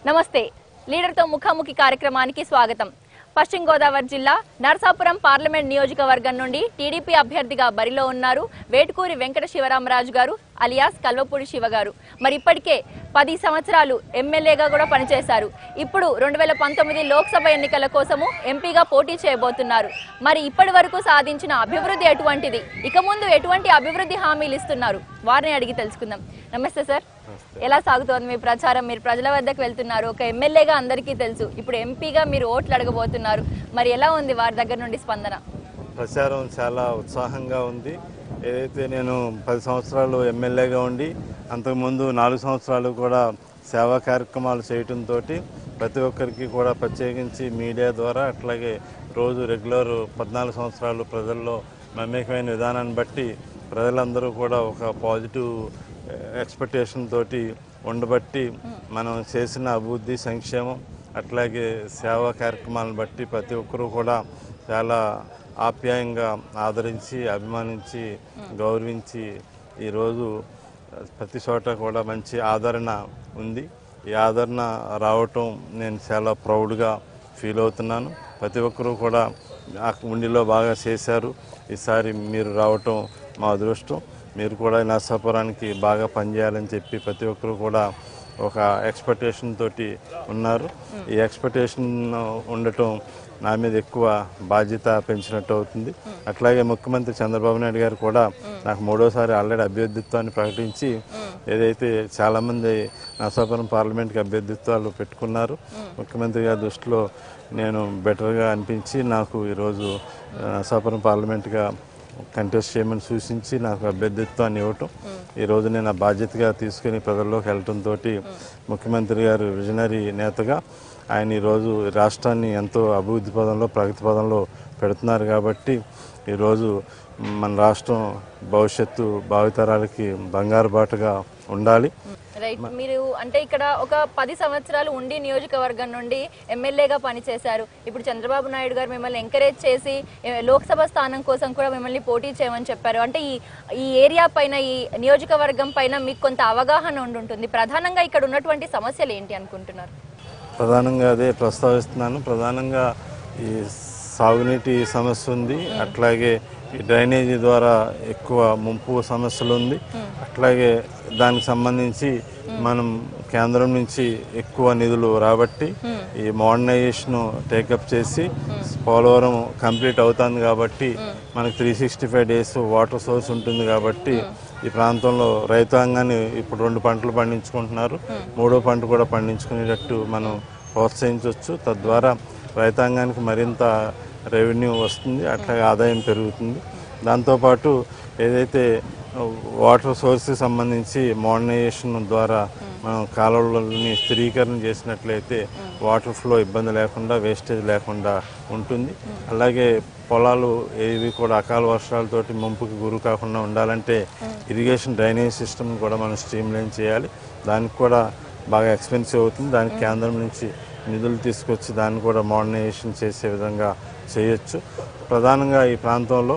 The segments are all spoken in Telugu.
నమస్తే లీడర్తో ముఖాముఖి కార్యక్రమానికి స్వాగతం. పశ్చిమ గోదావరి జిల్లా నరసాపురం పార్లమెంట్ నియోజకవర్గం నుండి టీడీపీ అభ్యర్థిగా బరిలో ఉన్నారు వేటుకూరి వెంకట శివరామరాజు గారు అలియాస్ కల్వపూడి శివ గారు. మరి ఇప్పటికే 10 సంవత్సరాలు ఎమ్మెల్యేగా కూడా పనిచేశారు. ఇప్పుడు 2019 లోక్సభ ఎన్నికల కోసము ఎంపీగా పోటీ చేయబోతున్నారు. మరి ఇప్పటి వరకు సాధించిన అభివృద్ధి ఎటువంటిది, ఇక ముందు ఎటువంటి అభివృద్ధి హామీలు ఇస్తున్నారు, వారిని అడిగి తెలుసుకుందాం. నమస్తే సార్, ఎలా సాగుతోంది మీ ప్రచారం? మీరు ప్రజల వద్దకు వెళ్తున్నారు, ఒక ఎమ్మెల్యేగా అందరికీ తెలుసు, ఇప్పుడు ఎంపీగా మీరు ఓట్లు అడగబోతున్నారు. మరి ఎలా ఉంది వారి దగ్గర నుండి స్పందన? ప్రచారం చాలా ఉత్సాహంగా ఉంది. ఏదైతే నేను 10 సంవత్సరాలు ఎమ్మెల్యేగా ఉండి అంతకుముందు 4 సంవత్సరాలు కూడా సేవా కార్యక్రమాలు చేయటంతో ప్రతి ఒక్కరికి కూడా ప్రత్యేకించి మీడియా ద్వారా అట్లాగే రోజు రెగ్యులర్ 14 సంవత్సరాలు ప్రజల్లో మమేకమైన విధానాన్ని బట్టి ప్రజలందరూ కూడా ఒక పాజిటివ్ ఎక్స్పెక్టేషన్ తోటి ఉండబట్టి మనం చేసిన అభివృద్ధి సంక్షేమం అట్లాగే సేవా కార్యక్రమాలను బట్టి ప్రతి ఒక్కరూ కూడా చాలా ఆప్యాయంగా ఆదరించి అభిమానించి గౌరవించి ఈరోజు ప్రతి చోట కూడా మంచి ఆదరణ ఉంది. ఈ ఆదరణ రావటం నేను చాలా ప్రౌడ్గా ఫీల్ అవుతున్నాను. ప్రతి ఒక్కరూ కూడా ఉండిలో బాగా చేశారు, ఈసారి మీరు రావటం మా అదృష్టం. మీరు కూడా నరసాపురానికి బాగా పనిచేయాలని చెప్పి ప్రతి ఒక్కరూ కూడా ఒక ఎక్స్పెక్టేషన్ తోటి ఉన్నారు. ఈ ఎక్స్పెక్టేషన్ ఉండటం నా మీద ఎక్కువ బాధ్యత పెంచినట్టు అవుతుంది. అట్లాగే ముఖ్యమంత్రి చంద్రబాబు నాయుడు గారు కూడా నాకు 3వసారి ఆల్రెడీ అభ్యర్థిత్వాన్ని ప్రకటించి ఏదైతే చాలామంది నరసాపురం పార్లమెంట్కి అభ్యర్థిత్వాలు పెట్టుకున్నారు, ముఖ్యమంత్రి గారి దృష్టిలో నేను బెటర్గా అనిపించి నాకు ఈరోజు నరసాపురం పార్లమెంట్గా కంటెస్ట్ చేయమని సూచించి నాకు అభ్యర్థిత్వాన్ని ఇవ్వటం, ఈరోజు నేను ఆ బాధ్యతగా తీసుకుని ప్రజల్లోకి వెళ్ళటంతో ముఖ్యమంత్రి గారు విజనరీ నేతగా ఆయన ఈరోజు రాష్ట్రాన్ని ఎంతో అభివృద్ధి పదంలో ప్రగతి పదంలో పెడుతున్నారు. కాబట్టి ఈరోజు మన రాష్ట్రం భవిష్యత్తు భావితరాలకి బంగారు బాటగా ఉండాలి. రైట్, మీరు అంటే ఇక్కడ ఒక 10 సంవత్సరాలు ఉండి నియోజకవర్గం నుండి ఎమ్మెల్యేగా పనిచేశారు. ఇప్పుడు చంద్రబాబు నాయుడు గారు మిమ్మల్ని ఎంకరేజ్ చేసి లోక్సభ స్థానం కోసం కూడా మిమ్మల్ని పోటీ చేయమని చెప్పారు. అంటే ఈ ఏరియా పైన, ఈ నియోజకవర్గం పైన మీకు కొంత అవగాహన ఉంటుంది. ప్రధానంగా ఇక్కడ ఉన్నటువంటి సమస్యలు ఏంటి అనుకుంటున్నారు? ప్రధానంగా అదే ప్రస్తావిస్తున్నాను. ప్రధానంగా ఈ సాగునీటి సమస్య ఉంది, అట్లాగే ఈ డ్రైనేజీ ద్వారా ఎక్కువ ముంపు సమస్యలు ఉంది. అట్లాగే దానికి సంబంధించి మనం కేంద్రం నుంచి ఎక్కువ నిధులు రాబట్టి ఈ మోడర్నైజేషన్ టేకప్ చేసి పోలవరం కంప్లీట్ అవుతుంది. కాబట్టి మనకు 365 days వాటర్ సోర్స్ ఉంటుంది. కాబట్టి ఈ ప్రాంతంలో రైతాంగాన్ని ఇప్పుడు 2 పంటలు పండించుకుంటున్నారు, 3వ పంట కూడా పండించుకునేటట్టు మనం ప్రోత్సహించవచ్చు. తద్వారా రైతాంగానికి మరింత రెవెన్యూ వస్తుంది, అట్లాగే ఆదాయం పెరుగుతుంది. దాంతోపాటు ఏదైతే వాటర్ సోర్స్కి సంబంధించి మోడర్నైజేషన్ ద్వారా మనం కాలువలని స్థిరీకరణ చేసినట్లయితే వాటర్ ఫ్లో ఇబ్బంది లేకుండా, వేస్టేజ్ లేకుండా ఉంటుంది. అలాగే పొలాలు ఏవి కూడా అకాల వర్షాలతోటి ముంపుకి గురి కాకుండా ఉండాలంటే ఇరిగేషన్ డ్రైనేజ్ సిస్టమ్ కూడా మనం స్ట్రీమ్లైన్ చేయాలి. దానికి కూడా బాగా ఎక్స్పెన్సివ్ అవుతుంది. దానికి కేంద్రం నుంచి నిధులు తీసుకొచ్చి దాన్ని కూడా మోడర్నైజేషన్ చేసే విధంగా చేయొచ్చు. ప్రధానంగా ఈ ప్రాంతంలో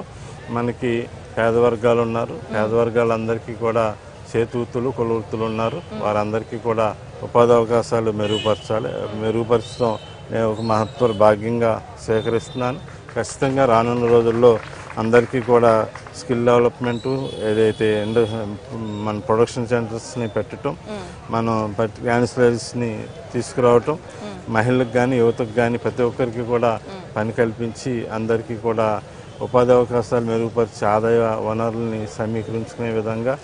మనకి పేద వర్గాలు ఉన్నారు. పేద వర్గాలందరికీ కూడా చేతివృత్తులు, కుల వృత్తులు ఉన్నారు. వారందరికీ కూడా ఉపాధి అవకాశాలు మెరుగుపరచడం నేను ఒక మహత్వ భాగ్యంగా స్వీకరిస్తున్నాను. ఖచ్చితంగా రానున్న రోజుల్లో అందరికీ కూడా స్కిల్ డెవలప్మెంటు, ఏదైతే మన ప్రొడక్షన్ సెంటర్స్ని పెట్టడం, మనం యాన్సిలరీస్ని తీసుకురావటం, మహిళలకు కానీ యువతకు కానీ ప్రతి ఒక్కరికి కూడా పని కల్పించి అందరికీ కూడా ఉపాధి అవకాశాలు మెరుగుపరిచి ఆదాయ వనరుల్ని సమీకరించుకునే విధంగా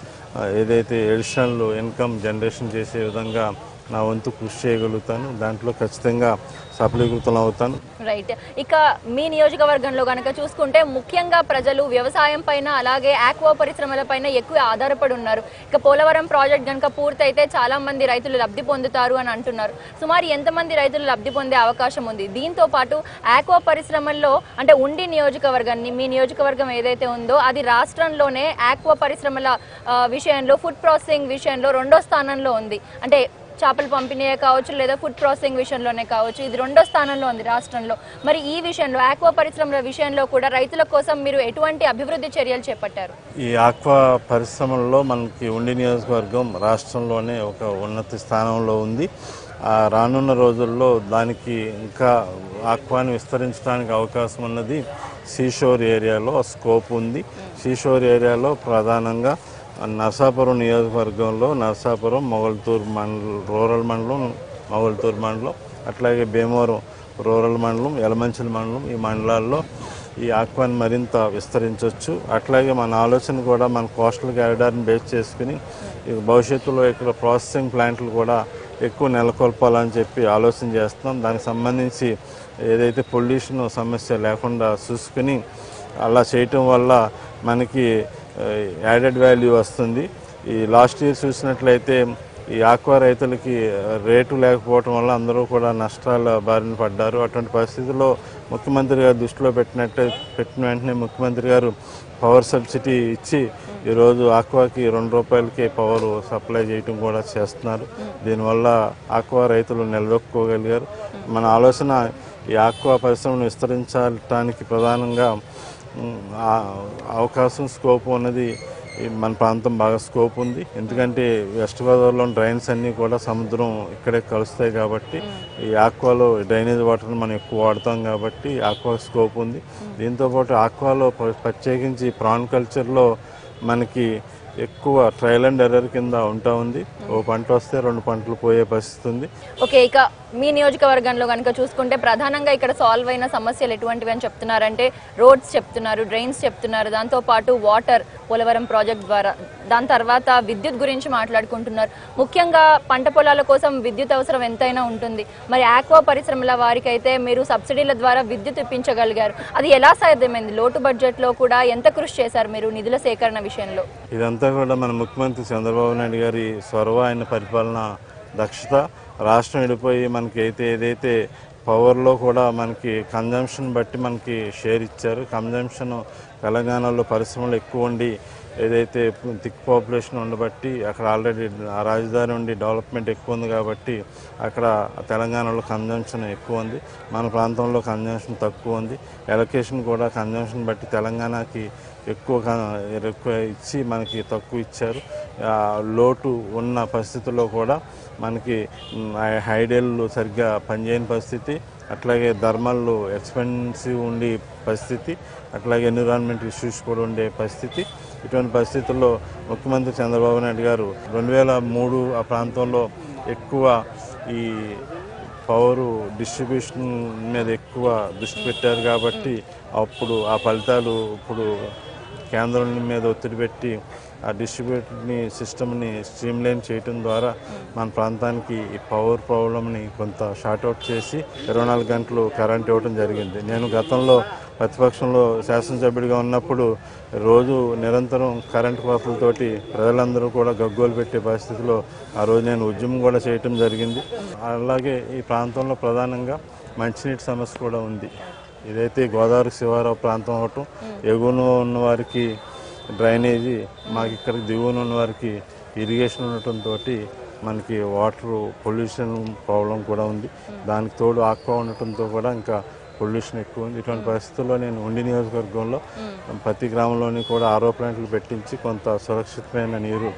ఏదైతే అడిషనల్ ఇన్కమ్ జనరేషన్ చేసే విధంగా నా వంతు కృషి చేయగలుగుతాను. దాంట్లో ఖచ్చితంగా సఫలీకృతం అవుతాను. రైట్, ఇక మీ నియోజకవర్గంలో కనుక చూసుకుంటే ముఖ్యంగా ప్రజలు వ్యవసాయం పైన అలాగే ఆక్వా పరిశ్రమల పైన ఎక్కువ ఆధారపడి ఉన్నారు. ఇక పోలవరం ప్రాజెక్ట్ కనుక పూర్తయితే చాలా మంది రైతులు లబ్ధి పొందుతారు అని అంటున్నారు. సుమారు ఎంతమంది రైతులు లబ్ధి పొందే అవకాశం ఉంది? దీంతో పాటు ఆక్వా పరిశ్రమల్లో అంటే ఉండి నియోజకవర్గాన్ని, మీ నియోజకవర్గం ఏదైతే ఉందో అది రాష్ట్రంలోనే ఆక్వా పరిశ్రమల విషయంలో, ఫుడ్ ప్రాసెసింగ్ విషయంలో 2వ స్థానంలో ఉంది. అంటే చేపల పంపిణీ కావచ్చు లేదా ఫుడ్ ప్రాసెసింగ్ విషయంలోనే కావచ్చు, ఇది 2వ స్థానంలో ఉంది రాష్ట్రంలో. మరి ఈ విషయంలో ఆక్వా పరిశ్రమల విషయంలో కూడా రైతుల కోసం మీరు ఎటువంటి అభివృద్ధి చర్యలు చేపట్టారు? ఈ ఆక్వా పరిశ్రమల్లో మనకి ఉండి నియోజకవర్గం రాష్ట్రంలోనే ఒక ఉన్నత స్థానంలో ఉంది. రానున్న రోజుల్లో దానికి ఇంకా ఆక్వాని విస్తరించడానికి అవకాశం ఉన్నది సీషోర్ ఏరియాలో స్కోప్ ఉంది. సీషోర్ ఏరియాలో ప్రధానంగా నరసాపురం నియోజకవర్గంలో నరసాపురం, మొగల్తూరు మండలం, రూరల్ మండలం, మొగల్తూరు మండలం, అట్లాగే భీమవరం రూరల్ మండలం, యలమంచిలి మండలం, ఈ మండలాల్లో ఈ ఆక్వాని మరింత విస్తరించవచ్చు. అట్లాగే మన ఆలోచన కూడా మన కోస్టల్ కారిడార్ని బేస్ చేసుకుని భవిష్యత్తులో ఇక్కడ ప్రాసెసింగ్ ప్లాంట్లు కూడా ఎక్కువ నెలకొల్పాలని చెప్పి ఆలోచన చేస్తున్నాం. దానికి సంబంధించి ఏదైతే పొల్యూషన్ సమస్య లేకుండా చూసుకుని అలా చేయటం వల్ల మనకి యాడెడ్ వాల్యూ వస్తుంది. ఈ లాస్ట్ ఇయర్ చూసినట్లయితే ఈ ఆక్వా రైతులకి రేటు లేకపోవటం వల్ల అందరూ కూడా నష్టాల బారిన పడ్డారు. అటువంటి పరిస్థితుల్లో ముఖ్యమంత్రి గారు దృష్టిలో పెట్టిన వెంటనే ముఖ్యమంత్రి గారు పవర్ సబ్సిడీ ఇచ్చి ఈరోజు ఆక్వాకి ₹2కే పవర్ సప్లై చేయటం కూడా చేస్తున్నారు. దీనివల్ల ఆక్వా రైతులు నిలదొక్కుకోగలిగారు. మన ఆలోచన ఈ ఆక్వా పరిశ్రమను విస్తరించడానికి ప్రధానంగా అవకాశం స్కోప్ ఉన్నది మన ప్రాంతం బాగా స్కోప్ ఉంది. ఎందుకంటే వెస్ట్ గోదావరిలో డ్రైన్స్ అన్నీ కూడా సముద్రం ఇక్కడే కలుస్తాయి కాబట్టి ఈ ఆక్వాలో డ్రైనేజ్ వాటర్ని మనం ఎక్కువ వాడతాం కాబట్టి ఆక్వా స్కోప్ ఉంది. దీంతోపాటు ఆక్వాలో ప్రత్యేకించి ప్రాన్ కల్చర్లో మనకి ఎక్కువ ట్రయల్ అండ్ ఎర్రర్ కింద ఉంటా ఉంది. ఓ పంట వస్తే 2 పంటలు పోయే పరిస్థితి ఉంది. ఓకే, ఇక మీ నియోజకవర్గంలో కనుక చూసుకుంటే ప్రధానంగా ఇక్కడ సాల్వ్ అయిన సమస్యలు ఎటువంటివి అని చెప్తున్నారంటే రోడ్స్ చెప్తున్నారు, డ్రైన్స్ చెప్తున్నారు, దాంతోపాటు వాటర్ పోలవరం ప్రాజెక్ట్ ద్వారా, దాని తర్వాత విద్యుత్ గురించి మాట్లాడుకుంటున్నారు. ముఖ్యంగా పంట పొలాల కోసం విద్యుత్ అవసరం ఎంతైనా ఉంటుంది. మరి ఆక్వా పరిశ్రమల వారికి అయితే మీరు సబ్సిడీల ద్వారా విద్యుత్ ఇప్పించగలిగారు. అది ఎలా సాధ్యమైంది? లోటు బడ్జెట్లో కూడా ఎంత కృషి చేశారు మీరు నిధుల సేకరణ విషయంలో? ఇదంతా కూడా మన ముఖ్యమంత్రి చంద్రబాబు నాయుడు గారి చొరవ, ఆయన పరిపాలన దక్షత. రాష్ట్రం విడిపోయి మనకి ఏదైతే పవర్లో కూడా మనకి కన్జంప్షన్ బట్టి మనకి షేర్ ఇచ్చారు. కన్జంప్షన్ తెలంగాణలో పరిశ్రమలు ఎక్కువ ఉండి ఏదైతే థిక్ పాపులేషన్ ఉండబట్టి అక్కడ ఆల్రెడీ ఆ రాజధాని ఉండి డెవలప్మెంట్ ఎక్కువ ఉంది కాబట్టి అక్కడ తెలంగాణలో కన్జంప్షన్ ఎక్కువ ఉంది, మన ప్రాంతంలో కన్జంప్షన్ తక్కువ ఉంది. ఎలకేషన్ కూడా కన్జంప్షన్ బట్టి తెలంగాణకి ఎక్కువ ఇచ్చి మనకి తక్కువ ఇచ్చారు. లోటు ఉన్న పరిస్థితుల్లో కూడా మనకి హైడెల్లు సరిగ్గా పనిచేయని పరిస్థితి, అట్లాగే ధర్మల్లు ఎక్స్పెన్సివ్ ఉండే పరిస్థితి, అట్లాగే ఎన్విరాన్మెంట్ ఇష్యూస్ కూడా ఉండే పరిస్థితి. ఇటువంటి పరిస్థితుల్లో ముఖ్యమంత్రి చంద్రబాబు నాయుడు గారు 2003 ఆ ప్రాంతంలో ఎక్కువ ఈ పవరు డిస్ట్రిబ్యూషన్ మీద ఎక్కువ దృష్టి పెట్టారు కాబట్టి అప్పుడు ఆ ఫలితాలు ఇప్పుడు కేంద్రం మీద ఒత్తిడి పెట్టి ఆ డిస్ట్రిబ్యూటర్ని సిస్టమ్ని స్ట్రీమ్లైన్ చేయటం ద్వారా మన ప్రాంతానికి ఈ పవర్ ప్రాబ్లమ్ని కొంత షార్ట్అవుట్ చేసి 24 గంటలు కరెంట్ ఇవ్వడం జరిగింది. నేను గతంలో ప్రతిపక్షంలో శాసనసభ్యుడిగా ఉన్నప్పుడు రోజు నిరంతరం కరెంటు కోతలతోటి ప్రజలందరూ కూడా గగ్గోలు పెట్టే పరిస్థితిలో ఆ రోజు నేను ఉద్యమం కూడా చేయటం జరిగింది. అలాగే ఈ ప్రాంతంలో ప్రధానంగా మంచినీటి సమస్య కూడా ఉంది. ఇదైతే గోదావరి శివారు ప్రాంతం అవటం, ఎగువన ఉన్న వారికి డ్రైనేజీ, మాకు ఇక్కడ దిగువన ఉన్న వారికి ఇరిగేషన్ ఉండటంతో మనకి వాటర్ పొల్యూషన్ ప్రాబ్లం కూడా ఉంది. దానికి తోడు ఆక్వా ఉండటంతో కూడా ఇంకా పొల్యూషన్ ఎక్కువ ఉంది. ఇటువంటి పరిస్థితుల్లో నేను ఉండి నియోజకవర్గంలో ప్రతి గ్రామంలోని కూడా ఆరో ప్లాంట్లు పెట్టించి కొంత సురక్షితమైన నీరు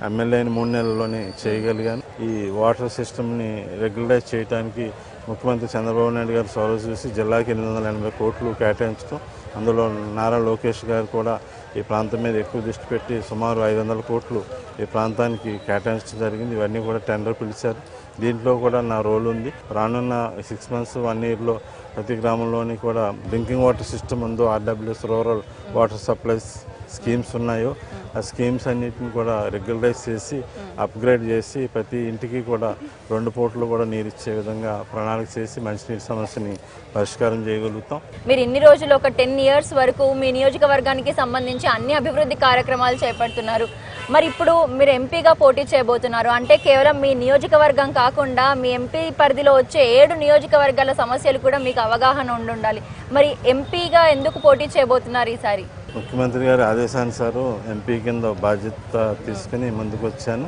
ఎమ్మెల్యేని 3 నెలల్లోనే చేయగలిగాను. ఈ వాటర్ సిస్టమ్ని రెగ్యులరైజ్ చేయడానికి ముఖ్యమంత్రి చంద్రబాబు నాయుడు గారు చొరవ చూసి జిల్లాకి 880 కోట్లు కేటాయించడం, అందులో నారా లోకేష్ గారు కూడా ఈ ప్రాంతం మీద ఎక్కువ దృష్టి పెట్టి సుమారు 500 కోట్లు ఈ ప్రాంతానికి కేటాయించడం జరిగింది. ఇవన్నీ కూడా టెండర్ పిలిచారు. దీంట్లో కూడా నా రోల్ ఉంది. రానున్న 6 మంత్స్ 1 ఇయర్లో ప్రతి గ్రామంలోని కూడా డ్రింకింగ్ వాటర్ సిస్టమ్ ఉందో, RWS rural water supplies schemes ఉన్నాయో ఆ స్కీమ్స్ అన్నిటిని కూడా రెగ్యులరైజ్ చేసి అప్గ్రేడ్ చేసి ప్రతి ఇంటికి కూడా 2 పూటలు కూడా నీరు ఇచ్చే విధంగా ప్రణాళిక చేసి మంచినీటి సమస్యని పరిష్కారం చేయగలుగుతాం. మీరు ఇన్ని రోజులు ఒక 10 ఇయర్స్ వరకు మీ నియోజకవర్గానికి సంబంధించి అన్ని అభివృద్ధి కార్యక్రమాలు చేపడుతున్నారు. మరి ఇప్పుడు మీరు ఎంపీగా పోటీ చేయబోతున్నారు అంటే కేవలం మీ నియోజకవర్గం కాకుండా మీ ఎంపీ పరిధిలో వచ్చే 7 నియోజకవర్గాల సమస్యలు కూడా మీకు అవగాహన ఉండాలి. మరి ఎంపీగా ఎందుకు పోటీ చేయబోతున్నారు ఈసారి? ముఖ్యమంత్రి గారి ఆదేశానుసారం ఎంపీ కింద బాధ్యత తీసుకుని ముందుకు వచ్చాను.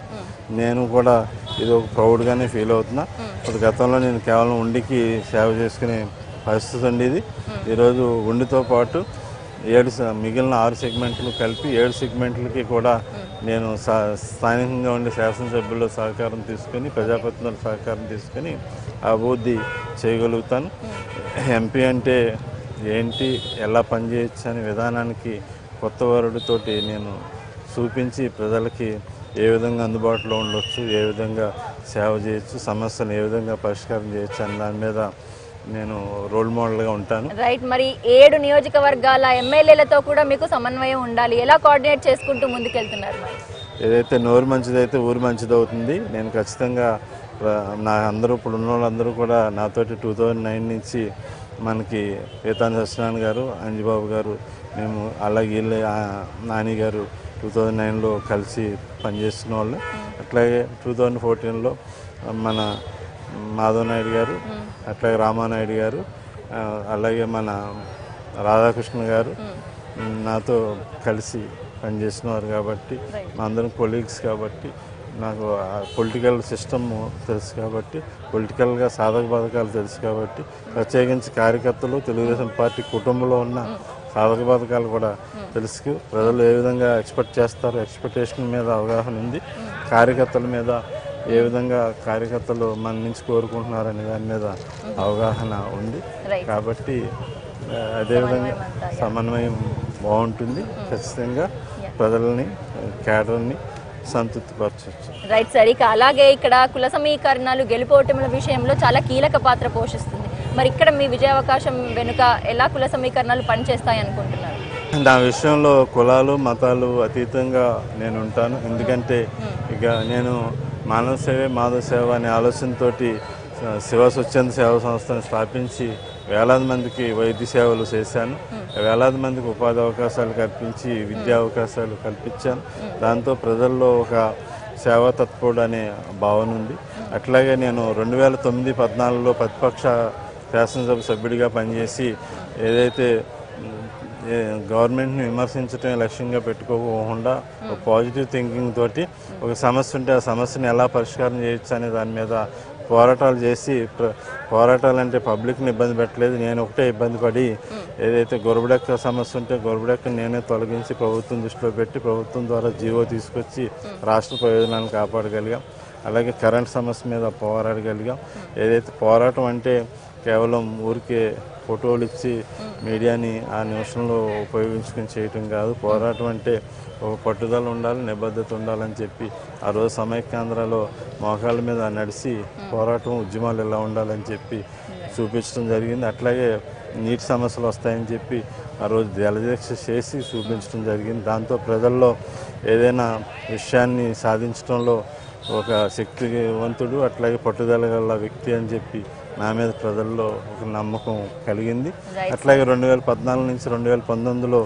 నేను కూడా ఇది ఒక ప్రౌడ్గానే ఫీల్ అవుతున్నా. గతంలో నేను కేవలం ఉండికి సేవ చేసుకునే పరిస్థితి ఉండేది. ఈరోజు ఉండితో పాటు మిగిలిన 6 సెగ్మెంట్లు కలిపి 7 సెగ్మెంట్లకి కూడా నేను స్థానికంగా ఉండే శాసనసభ్యుల సహకారం తీసుకొని ప్రజాప్రతినిధుల సహకారం తీసుకొని అభివృద్ధి చేయగలుగుతాను. ఎంపీ అంటే ఏంటి, ఎలా పనిచేయచ్చు అనే విధానానికి కొత్త వరుడితోటి నేను చూపించి ప్రజలకి ఏ విధంగా అందుబాటులో ఉండొచ్చు, ఏ విధంగా సేవ చేయొచ్చు, సమస్యను ఏ విధంగా పరిష్కారం చేయొచ్చు అనే దాని మీద నేను రోల్ మోడల్గా ఉంటాను. రైట్. మరి 7 నియోజకవర్గాల ఎమ్మెల్యేలతో కూడా మీకు సమన్వయం ఉండాలి. ఎలా కోఆర్డినేట్ చేసుకుంటూ ముందుకెళ్తున్నారు? మరి ఏదైతే నోరు మంచిదైతే ఊరు మంచిది అవుతుంది. నేను ఖచ్చితంగా అందరూ ఇప్పుడు ఉన్న వాళ్ళందరూ కూడా నాతోటి 2009 నుంచి మనకి పీతాని సత్యనారాయణ గారు, అంజిబాబు గారు, మేము అలాగే నాని గారు 2009లో కలిసి పనిచేస్తున్న వాళ్ళు. అట్లాగే 2014లో మన మాధవ్ నాయుడు గారు, అట్లాగే రామానాయుడు గారు, అలాగే మన రాధాకృష్ణ గారు నాతో కలిసి పనిచేసినవారు కాబట్టి మా అందరం కొలీగ్స్ కాబట్టి నాకు పొలిటికల్ సిస్టమ్ తెలుసు కాబట్టి, పొలిటికల్గా సాధక బాధకాలు తెలుసు కాబట్టి, ప్రత్యేకించి కార్యకర్తలు తెలుగుదేశం పార్టీ కుటుంబంలో ఉన్న సాధక బాధకాలు కూడా తెలుసు. ప్రజలు ఏ విధంగా ఎక్స్పెక్ట్ చేస్తారో ఎక్స్పెక్టేషన్ మీద అవగాహన ఉంది. కార్యకర్తల మీద ఏ విధంగా కార్యకర్తలు మన నుంచి కోరుకుంటున్నారు అనే దాని మీద అవగాహన ఉంది కాబట్టి అదేవిధంగా సమన్వయం బాగుంటుంది. ఖచ్చితంగా ప్రజలని కేడర్ని సంతృప్తిపరచవచ్చు. Right sir. ఇక అలాగే ఇక్కడ కుల సమీకరణాలు గెలుపోటముల విషయంలో చాలా కీలక పాత్ర పోషిస్తుంది. మరి ఇక్కడ మీ విజయావకాశం వెనుక ఎలా కుల సమీకరణాలు పనిచేస్తాయి అనుకుంటున్నారు? నా విషయంలో కులాలు మతాలు అతీతంగా నేను ఉంటాను. ఎందుకంటే ఇక నేను మానవ సేవే మాధవ సేవ అనే ఆలోచనతోటి శివ స్వచ్ఛంద సేవా సంస్థను స్థాపించి వేలాది మందికి వైద్య సేవలు చేశాను. వేలాది మందికి ఉపాధి అవకాశాలు కల్పించి విద్యా అవకాశాలు కల్పించాను. దాంతో ప్రజల్లో ఒక సేవా తత్పరుడు అనే భావన ఉంది. అట్లాగే నేను 2009-14లో ప్రతిపక్ష శాసనసభ సభ్యుడిగా పనిచేసి ఏదైతే గవర్నమెంట్ని విమర్శించడం లక్ష్యంగా పెట్టుకోకుండా ఒక పాజిటివ్ థింకింగ్ తోటి ఒక సమస్య ఉంటే ఆ సమస్యను ఎలా పరిష్కారం చేయొచ్చు అనే దాని మీద పోరాటాలు చేసి, పోరాటాలు అంటే పబ్లిక్ని ఇబ్బంది పెట్టలేదు, నేను ఒకటే ఇబ్బంది పడి ఏదైతే గొరబడెక్క సమస్య ఉంటే గొరబడెక్కను నేనే తొలగించి ప్రభుత్వం దృష్టిలో పెట్టి ప్రభుత్వం ద్వారా జీవో తీసుకొచ్చి రాష్ట్ర ప్రయోజనాలను కాపాడగలిగాం. అలాగే కరెంట్ సమస్య మీద పోరాడగలిగాం. ఏదైతే పోరాటం అంటే కేవలం ఊరికే ఫోటోలు ఇచ్చి మీడియాని ఆ నిమిషంలో ఉపయోగించుకొని చేయటం కాదు. పోరాటం అంటే ఒక పట్టుదల ఉండాలి, నిబద్ధత ఉండాలని చెప్పి ఆ రోజు సమైక్యాంధ్రలో మోకాళ్ళ మీద నడిచి పోరాటం ఉద్యమాలు ఎలా ఉండాలని చెప్పి చూపించడం జరిగింది. అట్లాగే నీటి సమస్యలు వస్తాయని చెప్పి ఆ రోజు జలదీక్ష చేసి చూపించడం జరిగింది. దాంతో ప్రజల్లో ఏదైనా విషయాన్ని సాధించడంలో ఒక శక్తివంతుడు అట్లాగే పట్టుదల గల వ్యక్తి అని చెప్పి నా మీద ప్రజల్లో ఒక నమ్మకం కలిగింది. అట్లాగే 2014 నుంచి 2019లో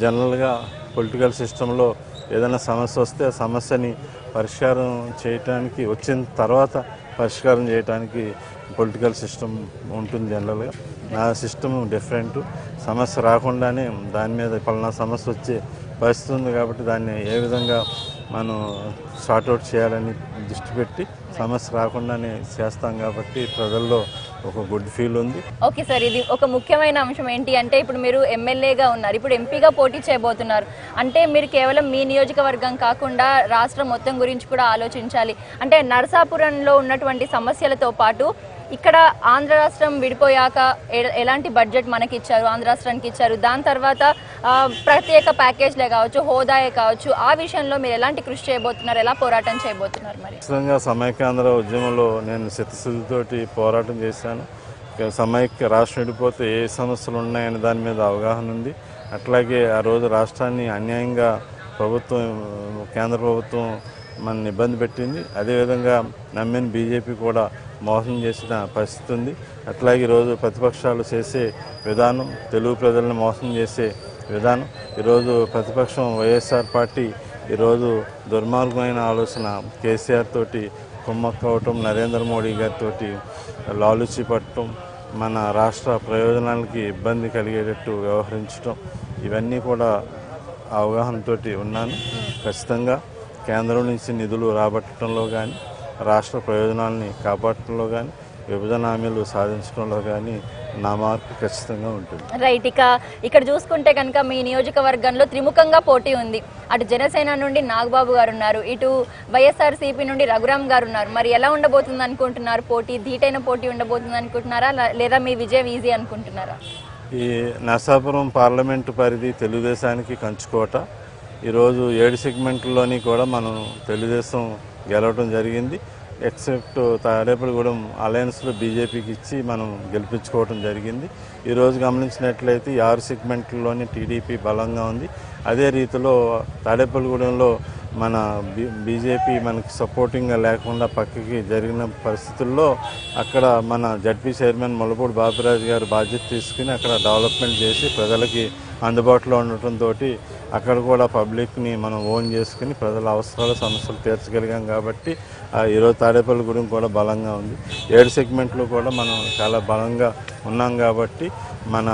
జనరల్గా పొలిటికల్ సిస్టంలో ఏదైనా సమస్య వస్తే ఆ సమస్యని పరిష్కారం చేయటానికి వచ్చిన తర్వాత పరిష్కారం చేయడానికి పొలిటికల్ సిస్టమ్ ఉంటుంది. జనరల్గా నా సిస్టమ్ డిఫరెంట్. సమస్య రాకుండానే దాని మీద పలానా సమస్య వచ్చే పరిస్థితి ఉంది కాబట్టి దాన్ని ఏ విధంగా మనం సార్ట్అవుట్ చేయాలని దృష్టి పెట్టి సమస్య రాకుండానే చేస్తాం కాబట్టి ప్రజల్లో ఒక గుడ్ ఫీల్ ఉంది. ఓకే సార్, ఇది ఒక ముఖ్యమైన అంశం ఏంటి అంటే ఇప్పుడు మీరు ఎమ్మెల్యేగా ఉన్నారు, ఇప్పుడు ఎంపీగా పోటీ చేయబోతున్నారు అంటే మీరు కేవలం మీ నియోజకవర్గం కాకుండా రాష్ట్రం మొత్తం గురించి కూడా ఆలోచించాలి. అంటే నరసాపురంలో ఉన్నటువంటి సమస్యలతో పాటు ఇక్కడ ఆంధ్ర రాష్ట్రం విడిపోయాక ఎలాంటి బడ్జెట్ మనకి ఇచ్చారు, ఆంధ్ర రాష్ట్రానికి ఇచ్చారు, దాని తర్వాత ప్రత్యేక ప్యాకేజ్లే కావచ్చు, హోదాయే కావచ్చు, ఆ విషయంలో మీరు ఎలాంటి కృషి చేయబోతున్నారు, ఎలా పోరాటం చేయబోతున్నారు? మరి ఖచ్చితంగా సమైక్యాంధ్ర ఉద్యమంలో నేను చిత్తశుద్ధితోటి పోరాటం చేశాను. సమైక్య రాష్ట్రం విడిపోతే ఏ సమస్యలు ఉన్నాయనే దాని మీద అవగాహన ఉంది. అట్లాగే ఆ రోజు రాష్ట్రాన్ని అన్యాయంగా ప్రభుత్వం, కేంద్ర ప్రభుత్వం మన ఇబ్బంది పెట్టింది. అదేవిధంగా నమ్మిన బీజేపీ కూడా మోసం చేసిన పరిస్థితి ఉంది. అట్లాగే ఈరోజు ప్రతిపక్షాలు చేసే విధానం, తెలుగు ప్రజలను మోసం చేసే విధానం, ఈరోజు ప్రతిపక్షం వైఎస్ఆర్ పార్టీ ఈరోజు దుర్మార్గమైన ఆలోచన కేసీఆర్ తోటి కుమ్మక్కవటం, నరేంద్ర మోడీ గారితో లాలుచి పట్టడం, మన రాష్ట్ర ప్రయోజనాలకి ఇబ్బంది కలిగేటట్టు వ్యవహరించడం, ఇవన్నీ కూడా అవగాహనతో ఉన్నాను. ఖచ్చితంగా కేంద్రం నుంచి నిధులు రాబట్టడంలో కానీ, రాష్ట్ర ప్రయోజనాలని కాపాడటంలో కానీ, విభజన హామీలు సాధించడంలో కానీ నా మార్పు ఖచ్చితంగా ఉంటుంది. రైట్. ఇక్కడ చూసుకుంటే కనుక మీ నియోజకవర్గంలో త్రిముఖంగా పోటీ ఉంది. అటు జనసేన నుండి నాగబాబు గారు ఉన్నారు, ఇటు వైఎస్ఆర్సీపీ నుండి రఘురామ్ గారు ఉన్నారు. మరి ఎలా ఉండబోతుంది అనుకుంటున్నారు? పోటీ ధీటైన పోటీ ఉండబోతుంది అనుకుంటున్నారా, లేదా మీ విజయం ఈజీ అనుకుంటున్నారా? ఈ నరసాపురం పార్లమెంటు పరిధి తెలుగుదేశానికి కంచుకోట. ఈరోజు 7 సెగ్మెంట్లలోని కూడా మనం తెలుగుదేశం గెలవడం జరిగింది. ఎక్సెప్ట్ తాడేపల్లిగూడెం అలయన్స్లో బీజేపీకి ఇచ్చి మనం గెలిపించుకోవడం జరిగింది. ఈరోజు గమనించినట్లయితే 6 సెగ్మెంట్లలోని టీడీపీ బలంగా ఉంది. అదే రీతిలో తాడేపల్లిగూడెంలో మన బీజేపీ మనకి సపోర్టింగ్గా లేకుండా పక్కకి జరిగిన పరిస్థితుల్లో అక్కడ మన జడ్పీ చైర్మన్ ముల్లపూడి బాపిరాజు గారు బాధ్యత తీసుకుని అక్కడ డెవలప్మెంట్ చేసి ప్రజలకి అందుబాటులో ఉండటంతో అక్కడ కూడా పబ్లిక్ని మనం ఓన్ చేసుకుని ప్రజల అవసరాల సమస్యలు తీర్చగలిగాం. కాబట్టి ఈరోజు తాడేపల్లిగూడెం కూడా బలంగా ఉంది. 7 సెగ్మెంట్లు కూడా మనం చాలా బలంగా ఉన్నాం కాబట్టి మన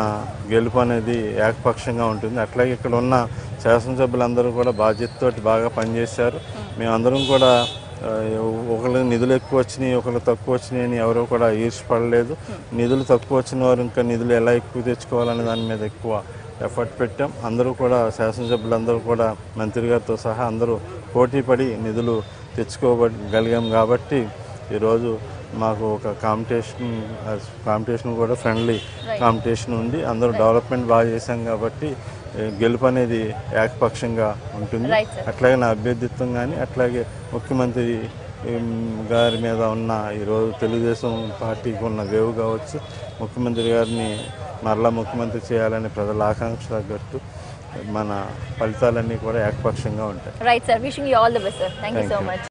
గెలుపు అనేది ఏకపక్షంగా ఉంటుంది. అట్లాగే ఇక్కడ ఉన్న శాసనసభ్యులందరూ కూడా బాధ్యతతోటి బాగా పనిచేశారు. మేమందరం కూడా ఒకరికి నిధులు ఎక్కువ వచ్చినాయి, ఒకరికి తక్కువ వచ్చినాయి అని ఎవరూ కూడా ఈర్ష్యపడలేదు. నిధులు తక్కువ వచ్చిన వారు ఇంకా నిధులు ఎలా ఎక్కువ తెచ్చుకోవాలనే దాని మీద ఎక్కువ ఎఫర్ట్ పెట్టాం. అందరూ కూడా శాసనసభ్యులందరూ కూడా మంత్రి గారితో సహా అందరూ పోటీ పడి నిధులు తెచ్చుకోగలిగాం. కాబట్టి ఈరోజు మాకు ఒక కాంపిటీషన్ కూడా ఫ్రెండ్లీ కాంపిటీషన్ ఉంది. అందరూ డెవలప్మెంట్ బాగా చేశాం కాబట్టి గెలుపు అనేది ఏకపక్షంగా ఉంటుంది. అట్లాగే నా అభ్యర్థిత్వం కానీ అట్లాగే ముఖ్యమంత్రి గారి మీద ఉన్న ఈరోజు తెలుగుదేశం పార్టీకి ఉన్న వేవ్ కావచ్చు, ముఖ్యమంత్రి గారిని మరలా ముఖ్యమంత్రి చేయాలని ప్రజల ఆకాంక్ష తగ్గట్టు మన ఫలితాలన్నీ కూడా ఏకపక్షంగా ఉంటాయి. Right sir, wishing you all the best sir. Thank you so much.